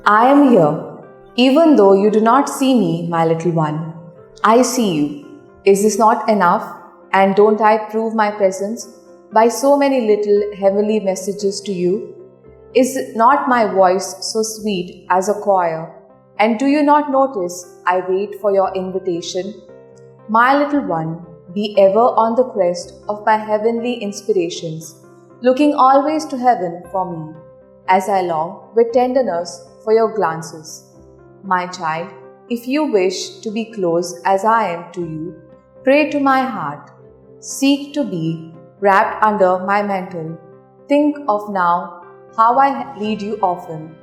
I am here, even though you do not see me, my little one. I see you. Is this not enough? And don't I prove my presence by so many little heavenly messages to you? Is not my voice so sweet as a choir? And do you not notice I wait for your invitation? My little one, be ever on the crest of my heavenly inspirations, looking always to heaven for me, as I long with tenderness for your glances. My child, if you wish to be close as I am to you, pray to my heart. Seek to be wrapped under my mantle. Think of now how I lead you often.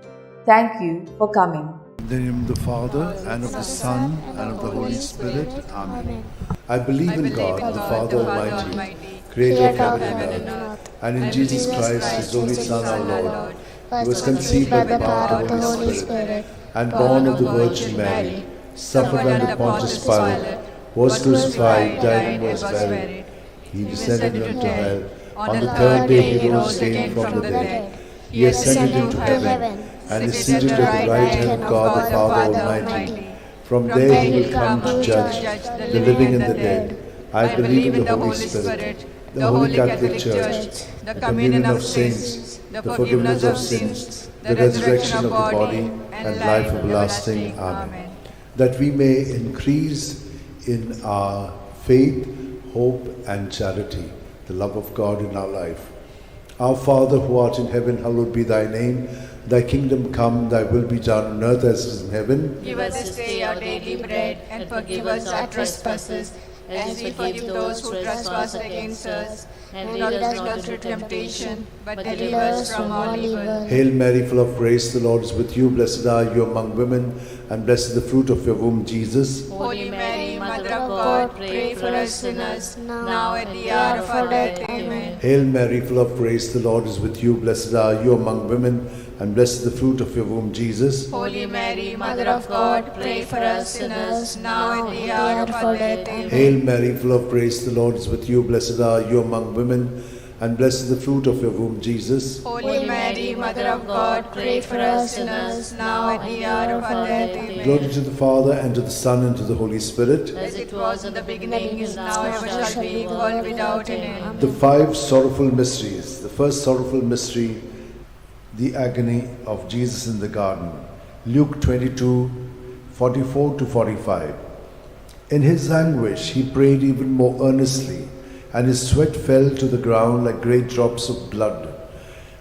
Thank you for coming. In the name of the Father, and of the Son, and of the Holy Spirit. Amen. I believe in God, the Father Almighty, creator of heaven and earth, and in Jesus Christ, his only Son, our Lord, who was conceived by the power of the Holy Spirit, and born of the Virgin Mary, suffered under Pontius Pilate, was crucified, died, and was buried. He descended into hell. On the third day he rose again from the dead. He ascended into heaven, and is seated at the right hand of God the Father Almighty. From there he will come to judge the living and the dead. I believe in the Holy Spirit, the Holy Catholic Church, the communion of saints, the forgiveness of sins, the resurrection of the body, and life everlasting. Amen. That we may increase in our faith, hope, and charity, the love of God in our life. Our Father who art in heaven, hallowed be thy name. Thy kingdom come, thy will be done on earth as it is in heaven. Give us this day our daily bread, and forgive us our trespasses, as we forgive those who trespass against us. And lead us not into temptation, but deliver us from all evil. Hail Mary, full of grace, the Lord is with you. Blessed are you among women, and blessed is the fruit of your womb, Jesus. Holy Mary, Mother of God, pray for us sinners, now at the hour of our death. Amen. Hail Mary, full of grace, the Lord is with you. Blessed are you among women, and blessed is the fruit of your womb, Jesus. Holy Mary, Mother of God, pray for us sinners, now at the hour of our death. Amen. Hail Mary, full of grace, the Lord is with you. Blessed are you among women, and blessed is the fruit of your womb, Jesus. Holy Mary, Mother of God, pray for us sinners, now at the hour of our death. Amen. Glory to the Father, and to the Son, and to the Holy Spirit. As it was in the beginning, is now, ever shall be, world without an end. The five sorrowful mysteries. The first sorrowful mystery, the agony of Jesus in the garden. Luke 22, 44 to 45. In his anguish, he prayed even more earnestly, and his sweat fell to the ground like great drops of blood.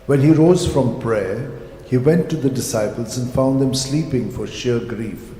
When he rose from prayer, he went to the disciples and found them sleeping for sheer grief.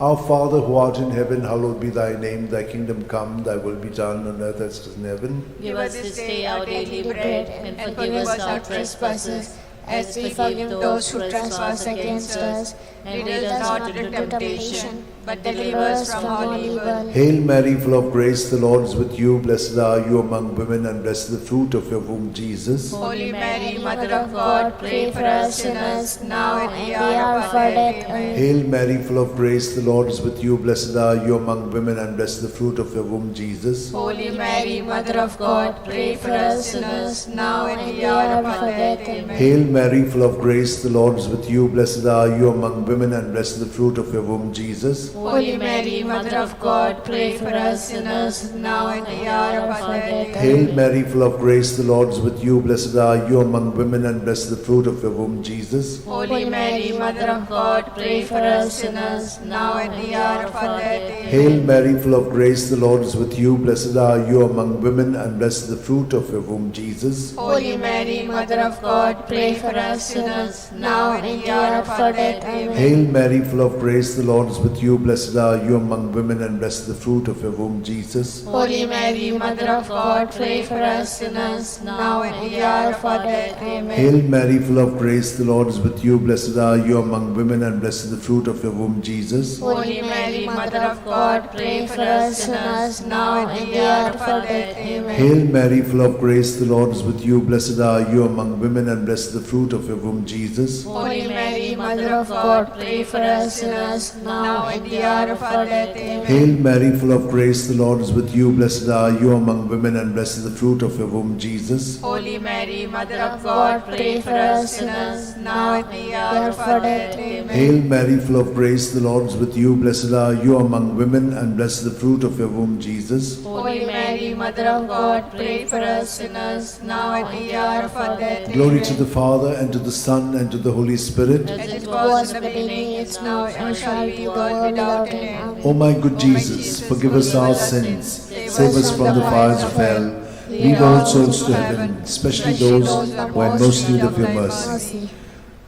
Our Father who art in heaven, hallowed be thy name. Thy kingdom come, thy will be done on earth as it is in heaven. Give us this day our daily bread, and forgive us our trespasses, as we forgive those who trespass against us. And lead us not into temptation, but deliver us from all evil. Hail Mary, full of grace, the Lord is with you. Blessed are you among women, and blessed is the fruit of your womb, Jesus. Holy Mary, Mother of God, pray for us sinners, now at the hour of our death. Amen. Hail Mary, full of grace, the Lord is with you. Blessed are you among women, and blessed is the fruit of your womb, Jesus. Holy Mary, Mother of God, pray for us sinners, now at the hour of our death. Amen. Hail Mary, full of grace, the Lord is with you. Blessed are you among women, and blessed is the fruit of your womb, Jesus. Holy Mary, Mother of God, pray for us sinners, now at the hour of our death. Hail Mary, full of grace, the Lord is with you. Blessed are you among women, and blessed is the fruit of your womb, Jesus. Holy Mary, Mother of God, pray for us sinners, now at the hour of our death. Amen. Hail Mary, full of grace, the Lord is with you. Blessed are you among women, and blessed is the fruit of your womb, Jesus. Holy Mary, Mother of God, pray for us sinners, now at the hour of our death. Amen. Hail Mary, full of grace, the Lord is with you. Blessed are you among women, and blessed is the fruit of your womb, Jesus. Holy Mary, Mother of God, pray for us sinners, now at the hour of our death. Amen. Hail Mary, full of grace, the Lord is with you. Blessed are you among women, and blessed is the fruit of your womb, Jesus. Holy Mary, Mother of God, pray for us sinners, now at the hour of our death. Amen. Hail Mary, full of grace, the Lord is with you. Blessed are you among women, and blessed is the fruit of your womb, Jesus. Holy Mary, Mother Mother of God, pray for us sinners, now and the hour of our death. Amen. Hail Mary, full of grace, the Lord is with you. Blessed are you among women, and blessed is the fruit of your womb, Jesus. Holy Mary, Mother of God, pray for us sinners, now and the hour of our death. Amen. Hail Mary, full of grace, the Lord is with you. Blessed are you among women, and blessed is the fruit of your womb, Jesus. Holy Mary, Mother of God, pray for us sinners, now and the hour of our death. Glory to the Father, and to the Son, and to the Holy Spirit. As it was in the beginning, is now, and shall be, world without end. O my good Jesus, forgive us our sins, save us from the fires of hell, lead all souls to heaven, especially those who are in most need of your mercy.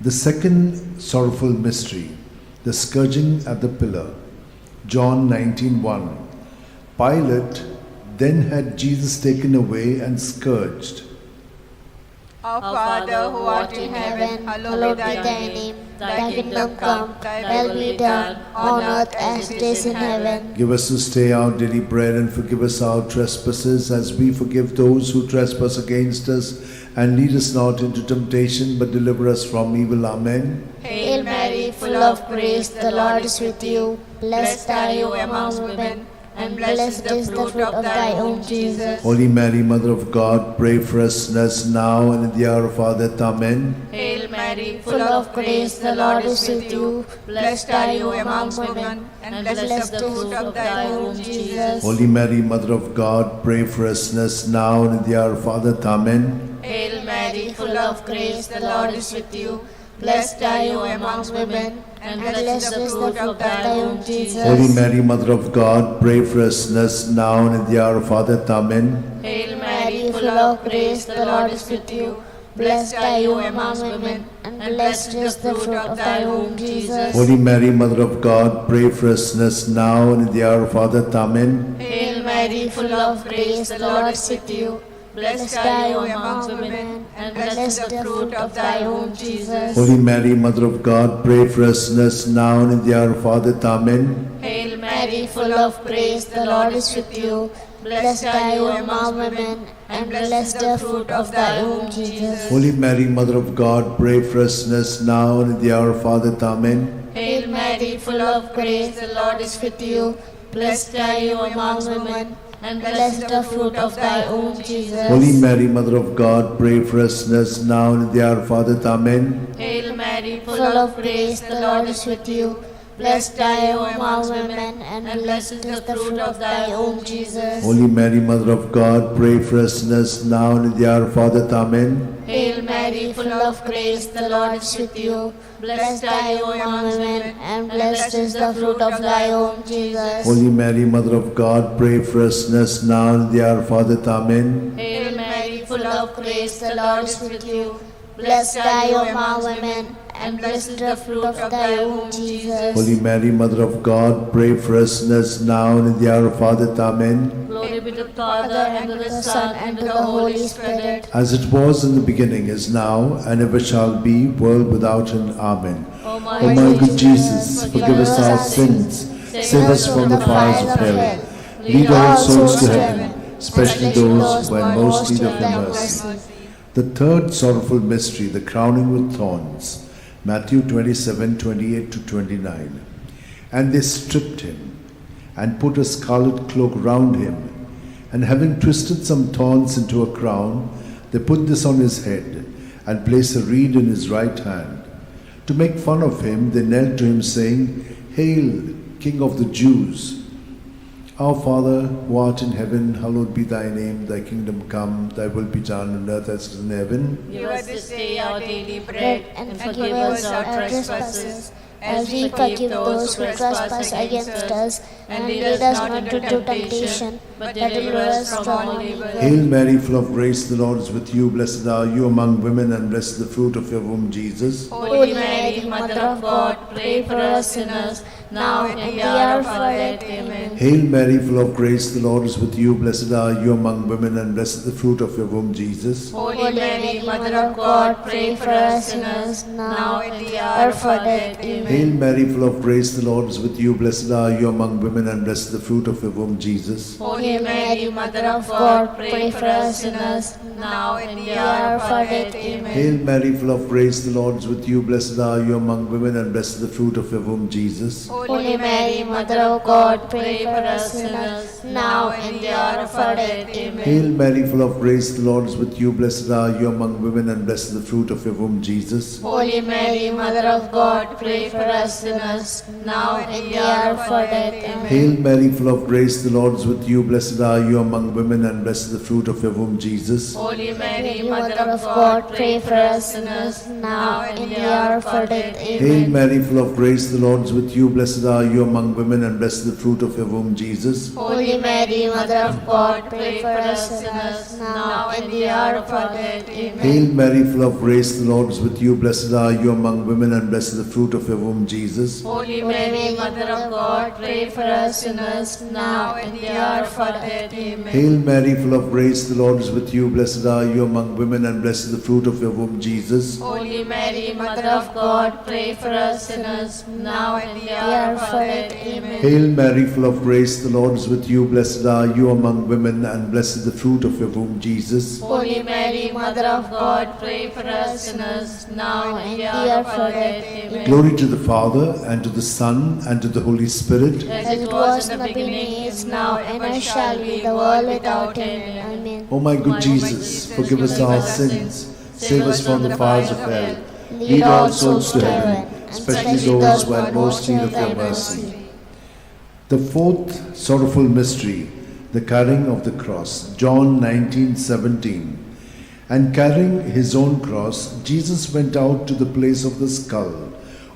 The second sorrowful mystery, the scourging at the pillar. John 19:1. Pilate then had Jesus taken away and scourged. Our Father, who art in heaven, hallowed be thy name. Thy kingdom come, thy will be done, on earth as it is in heaven. Give us this day our daily bread, and forgive us our trespasses, as we forgive those who trespass against us. And lead us not into temptation, but deliver us from evil. Amen. Hail Mary, full of grace, the Lord is with you. Blessed are you among women, and blessed is the fruit of thy womb, Jesus. Holy Mary, Mother of God, pray for us sinners now and in the hour of our death. Amen. Hail Mary, Full of grace, the Lord is with you. blessed are you amongst women, and blessed is the fruit of thy womb, Jesus. Holy Mary, Mother of God, pray for us sinners now and in the hour of our death. Amen. Hail Mary, full of grace, the Lord is with you. Blessed are you amongst women, and blessed is the fruit of thy womb, Jesus. Holy Mary, Mother of God, pray for us sinners now and in the hour of our death. Amen. Hail Mary, full of grace, the Lord is with you. Blessed are you among women, and blessed is the fruit of thy womb, Jesus. Holy Mary, Mother of God, pray for us sinners now and in the hour of our death. Amen. Hail Mary, full of grace, the Lord is with you. Blessed are you amongst women, and blessed is the fruit of thy womb, Jesus. Holy Mary, Mother of God, pray for us sinners now and in the hour of our death. Amen. Hail Mary, full of grace, the Lord is with you. Blessed are you among women, and blessed the fruit of thy womb, Jesus. Holy Mary, Mother of God, pray for us sinners now and in the hour of our death. Amen. Hail Mary, full of grace, the Lord is with you. Blessed are you amongst women, and blessed the fruit of thy womb, Jesus. Holy Mary, Mother of God, pray for us sinners now and in the hour of our death. Amen. Hail Mary, Full of grace, the Lord is with you. Blessed are you among women, and blessed is the fruit of thy womb, Jesus. Holy Mary, Mother of God, pray for us sinners now and in the hour of our death. Amen. Hail Mary, full of grace, the Lord is with you. Blessed are you among women, and blessed is the fruit of thy womb, Jesus. Holy Mary, Mother of God, pray for us sinners now and in the hour of our death. Amen. Hail Mary, full of grace, the Lord is with you. Blessed are you among women, and blessed is the fruit of thy womb, Jesus. Holy Mary, Mother of God, pray for us sinners now and in the hour of our death. Amen. Glory be to the Father, and to the Son, and to the Holy Spirit. As it was in the beginning, is now, and ever shall be, world without end. Amen. O O my good Jesus, forgive us our sins, save us from the fires of hell, lead all souls to heaven, especially those who are in most need of your mercy. The third sorrowful mystery, the crowning with thorns. Matthew 27:28-29. And they stripped him, and put a scarlet cloak round him, and having twisted some thorns into a crown, they put this on his head, and placed a reed in his right hand. To make fun of him, they knelt to him, saying, Hail, King of the Jews! Our Father, who art in heaven, hallowed be thy name. Thy kingdom come, thy will be done on earth as it is in heaven. Give us this day our daily bread, And forgive us our trespasses, as we forgive those who trespass against us. And lead us not into temptation, but deliver us from evil. Hail Mary, full of grace, the Lord is with you. Blessed are you among women, and blessed is the fruit of your womb, Jesus. Holy Mary, Mother of God, pray for us sinners, now and in the hour of our death. Amen. Hail Mary, full of grace, the Lord is with you. Blessed are you among women, and blessed is the fruit of your womb, Jesus. Holy Mary, Mother of God, pray for us sinners, now and at the hour of our death. Amen. Hail Mary, full of grace, the Lord is with you. Blessed are you among women, and blessed is the fruit of your womb, Jesus. Holy Mary, Mother of God, pray for us sinners, now and at the hour of our death. Amen. Hail Mary, full of grace, the Lord is with you. Blessed are you among women, and blessed is the fruit of your womb, Jesus. Holy Mary, Mother of God, pray for us sinners, now and at the hour of our death. Amen. Hail Mary, full of grace, the Lord is with you. Blessed are you among women, and blessed is the fruit of your womb, Jesus. Holy Mary, Mother of God, pray for us sinners, now and at the hour of our death. Amen. Hail Mary, full of grace, the Lord is with you. Blessed are you among women, and blessed is the fruit of your womb, Jesus. Holy Mary, Mother of God, pray for us sinners, now and at the hour of our death. Hail Amen. Mary, full of grace, the Lord is with you. Blessed are you among women, and blessed is the fruit of your womb, Jesus. Holy Mary, Mother of God, pray for us sinners, now and at the hour of our death. Amen. Hail Mary, full of grace, the Lord is with you. Blessed are you among women, and blessed is the fruit of your womb, Jesus. Holy Mary, Mother of God, pray for us sinners, now and at the hour of our death. Amen. Hail Mary, full of grace, the Lord is with you. Blessed are you among women, and blessed is the fruit of your womb, Jesus. Holy Mary, Mother of God, pray for us sinners, now and at the hour of our death. Amen. Hail Mary, full of grace, the Lord is with you. Blessed are you among women, and blessed is the fruit of your womb, Jesus. Holy Mary, Mother of God, pray for us sinners, now and at the hour of our death. Amen. Glory to the Father, and to the Son, and to the Holy Spirit. As it was in the beginning, is now, and ever shall be, the world without end. Amen. O my good Jesus, forgive us our sins, save us from the fires of hell, lead all souls to heaven, especially those who are most in need of your mercy. The fourth sorrowful mystery, the carrying of the cross. John 19:17. And carrying his own cross, Jesus went out to the place of the skull,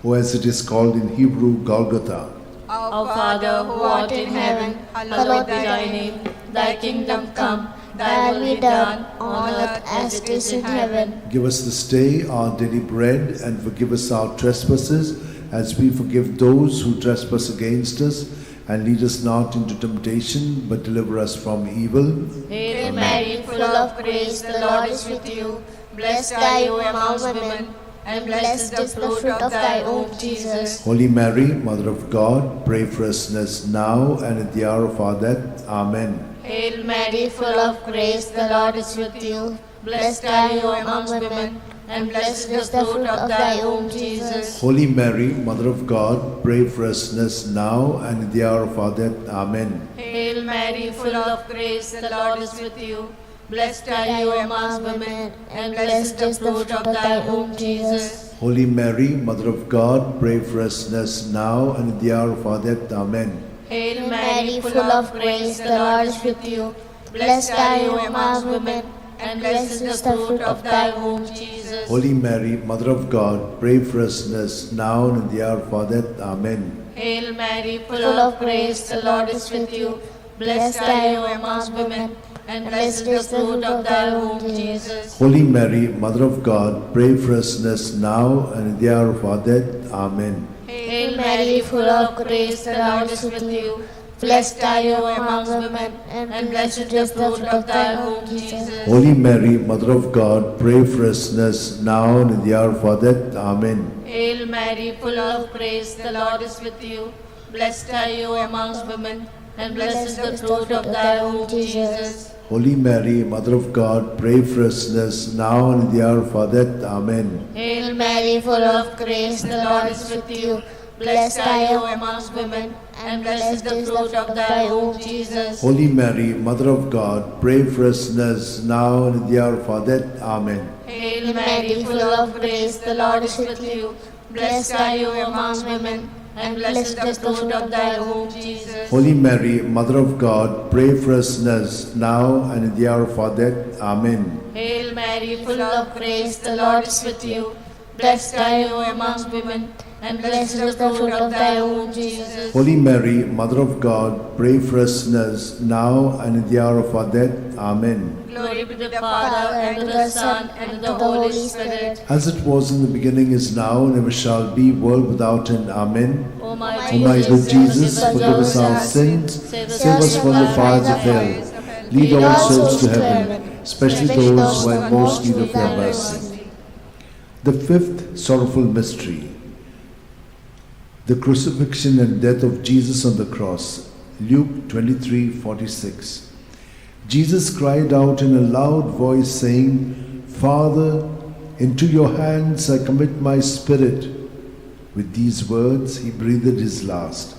or as it is called in Hebrew, Golgotha. Our Father, who art in heaven, hallowed be thy name. Thy kingdom come, thy will be done, on earth as it is in heaven. Give us this day our daily bread, and forgive us our trespasses, as we forgive those who trespass against us. And lead us not into temptation, but deliver us from evil. Hail Mary, full of grace, the Lord is with you. Blessed are you among women, and blessed is the fruit of thy womb, Jesus. Holy Mary, Mother of God, pray for us sinners now and at the hour of our death. Amen. Hail Mary, full of grace, the Lord is with you. Blessed are you among women, and blessed is the fruit of thy womb, Jesus. Holy Mary, Mother of God, pray for us sinners now and at the hour of our death. Amen. Hail Mary, full of grace, the Lord is with you. Blessed are you among women, and blessed is the fruit of thy womb, Jesus. Holy Mary, Mother of God, pray for us sinners now and at the hour of our death. Amen. Hail Mary, full of grace, the Lord is with you. Blessed are you among women, and blessed is the fruit of thy womb, Jesus. Holy Mary, Mother of God, pray for us sinners now and at the hour of our death. Amen. Hail Mary, full of grace, the Lord is with you. Blessed are you among women, and blessed is the fruit of thy womb, Jesus. Holy Mary, Mother of God, pray for us sinners now and at the hour of our death. Amen. Hail Mary, full of grace, the Lord is with you. Blessed are you among women, and blessed is the fruit of thy womb, Jesus. Holy Mary, Mother of God, pray for us sinners now and at the hour of our death. Amen. Hail Mary, full of grace, the Lord is with you. Blessed are you amongst women, and blessed is the fruit of thy womb, Jesus. Holy Mary, Mother of God, pray for us sinners now and at the hour of our death. Amen. Hail Mary, full of grace, the Lord is with you. Blessed are you amongst women, and blessed is the fruit of thy womb, Jesus. Holy Mary, Mother of God, pray for us sinners now and at the hour of our death. Amen. Hail Mary, full of grace, the Lord is with you. Blessed are you amongst women, and blessed is the fruit of thy womb, Jesus. Holy Mary, Mother of God, pray for us sinners now and at the hour of our death. Amen. Hail Mary, full of grace, the Lord is with you. Blessed are you amongst women, and blessed is the fruit of thy womb, Jesus. Holy Mary, Mother of God, pray for us sinners now and at the hour of our death. Amen. Glory be to the Father, and to the Son, and to the Holy Spirit. As it was in the beginning, is now, and ever shall be, world without end. Amen. O O my good Jesus, forgive us our sins, save us from the fires of hell, lead all souls to heaven, especially those who are in most need of your mercy. The fifth sorrowful mystery, the crucifixion and death of Jesus on the cross. Luke 23:46. Jesus cried out in a loud voice, saying, Father, into your hands I commit my spirit. With these words he breathed his last.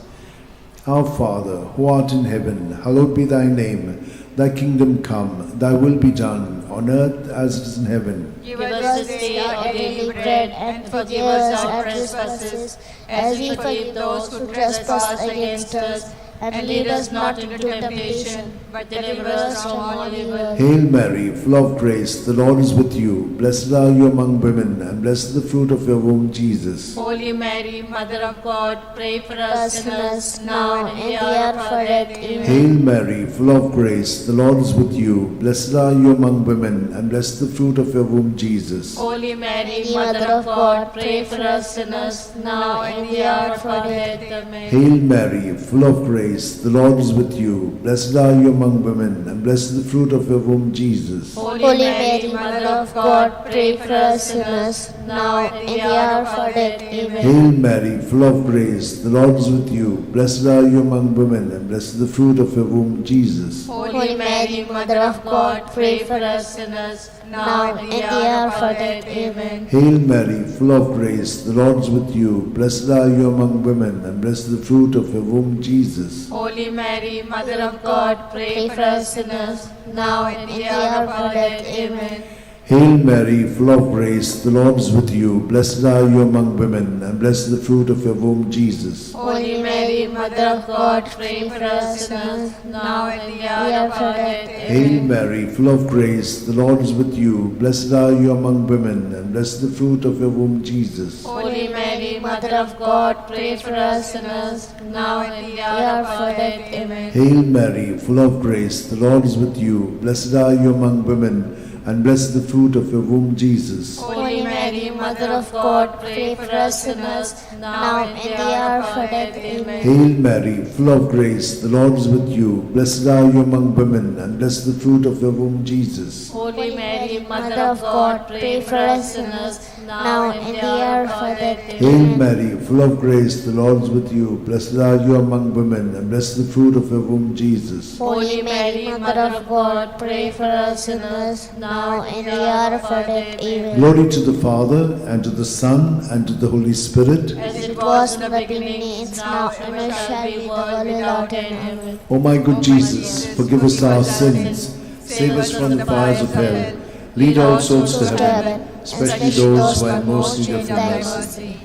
Our Father, who art in heaven, hallowed be thy name. Thy kingdom come, thy will be done, on earth as it is in heaven. Give us this day our daily bread, and forgive us our trespasses, as we forgive those who trespass against us. And lead us not into temptation, but deliver us from all evil. Hail Mary, full of grace, the Lord is with you. Blessed are you among women, and blessed is the fruit of your womb, Jesus. Holy Mary, Mother of God, pray for us sinners, now and in the hour of our death. Amen. Hail Mary, full of grace, the Lord is with you. Blessed are you among women, and blessed is the fruit of your womb, Jesus. Holy Mary, Mother of God, pray for us sinners, now and in the hour of our death. Amen. Hail Mary, full of grace, the Lord is with you. Blessed are you among women, and blessed is the fruit of your womb, Jesus. Holy Mary, Mother of God, pray for us sinners, now and in the hour of our death. Amen. Hail Mary, full of grace, the Lord is with you. Blessed are you among women, and blessed is the fruit of your womb, Jesus. Holy Mary, Mother of God, pray for us sinners, now and in the hour of our death. Amen. Hail Mary, full of grace, the Lord is with you. Blessed are you among women, and blessed is the fruit of your womb, Jesus. Holy Mary, Mother of God, pray for us sinners, now and in the hour of our death. Amen. Hail Mary, full of grace, the Lord is with you. Blessed are you among women, and blessed is the fruit of your womb, Jesus. Holy Mary, Mother of God, pray for us sinners, now and in the hour of our death. Hail Mary, full of grace, the Lord is with you. Blessed are you among women, and blessed is the fruit of your womb, Jesus. Holy Mary, Mother of God, pray for us sinners, now and in the hour of our death. Amen. Hail Mary, full of grace, the Lord is with you. Blessed are you among women, and blessed is the fruit of your womb, Jesus. Holy Mary, Mother of God, pray for us sinners, now and in the hour of our death. Amen. Hail Mary, full of grace, the Lord is with you. Blessed are you among women, and blessed is the fruit of your womb, Jesus. Holy Mary, Mother of God, pray for us sinners, now and in the hour of our death. Hail Mary, full of grace, the Lord is with you. Blessed are you among women, and blessed is the fruit of your womb, Jesus. Holy Mary, Mother of God, pray for us sinners, now and in the hour of our death. Amen. Glory to the Father, and to the Son, and to the Holy Spirit. As it was in the beginning, is now, and ever shall be, world without end. Amen. O my good Jesus, forgive us our sins, save us from the fires of hell, lead all souls to heaven, especially those who are in most need of your mercy.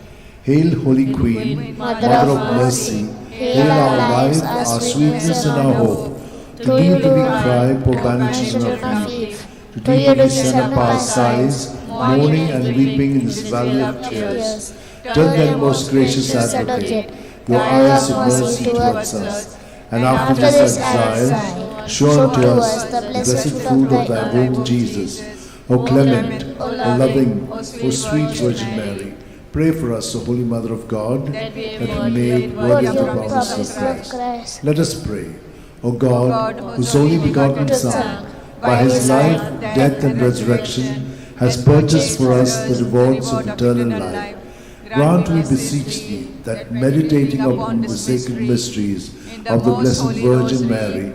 Hail, Holy Queen, Mother of mercy, hail our life, our sweetness, and our hope. To thee do we cry, poor banished children of Eve. To thee do we send up our sighs, mourning and weeping in this valley of tears. Turn then, most gracious Advocate, your eyes of mercy towards us, and after this exile, show unto us the blessed fruit of thy womb, Jesus. O clement, O loving, O sweet Virgin Mary, pray for us, O Holy Mother of God, that we may be made worthy of the promise of Christ. Let us pray. O God, whose only begotten Son, by his life, death, and resurrection, has purchased for us the rewards of eternal life, grant, we beseech thee, that meditating upon the sacred mysteries of the Blessed Virgin Mary,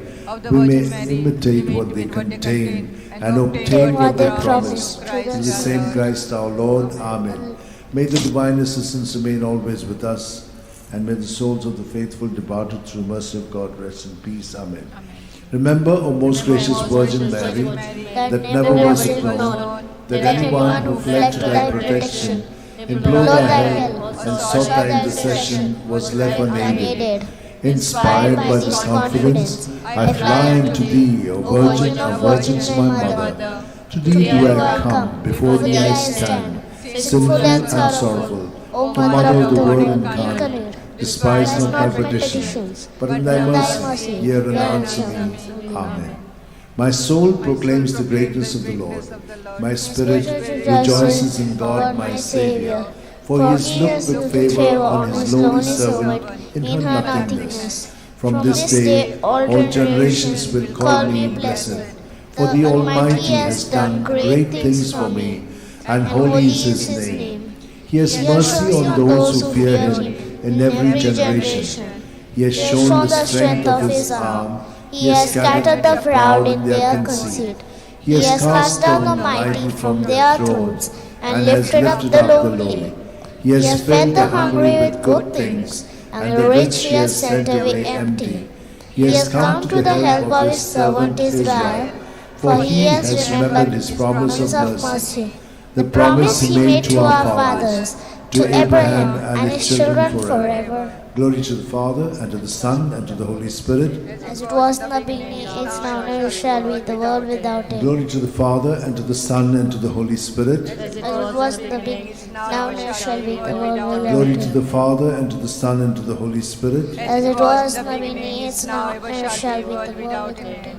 we may imitate what they contain and obtain what they promise. Through the same Christ our Lord. Amen. May the divine assistance remain always with us, and may the souls of the faithful departed through mercy of God rest in peace. Amen. Remember, O most gracious Virgin Mary, that never was it known that anyone who fled to thy protection, implored thy help, and sought thy intercession was left unaided. Inspired by this confidence, I fly unto thee, O Virgin of Virgins, my Mother. To thee do I come, before thee I stand, sinful and sorrowful. O Mother of the Word incarnate, despise not my petitions, but in thy mercy hear and answer me. Amen. My soul proclaims the greatness of the Lord. My spirit rejoices in God my Saviour, for he has looked with favour on his lowly servant in her nothingness. From this day all generations will call me blessed. For the Almighty has done great things for me, and holy is his name. He has mercy on those who fear him in every generation. He has shown the strength of his arm. He has scattered the proud in their conceit. He has cast down the mighty from their thrones and lifted up the lowly. He has fed the hungry with good things, and the rich he has sent away empty. He has come to the help of his servant Israel, for he has remembered his promise of mercy, the promise he made to our fathers, to Abraham and his children forever. Glory to the Father, and to the Son, and to the Holy Spirit. As it was in the beginning, is now, and ever shall be, the world without end. Glory to the Father, and to the Son, and to the Holy Spirit. As As it was in the beginning, is now, and ever shall be, the world without Glory to end. the Father, and to the Son, and to the Holy Spirit. As it was in the beginning, is now, and ever shall be, the world without end.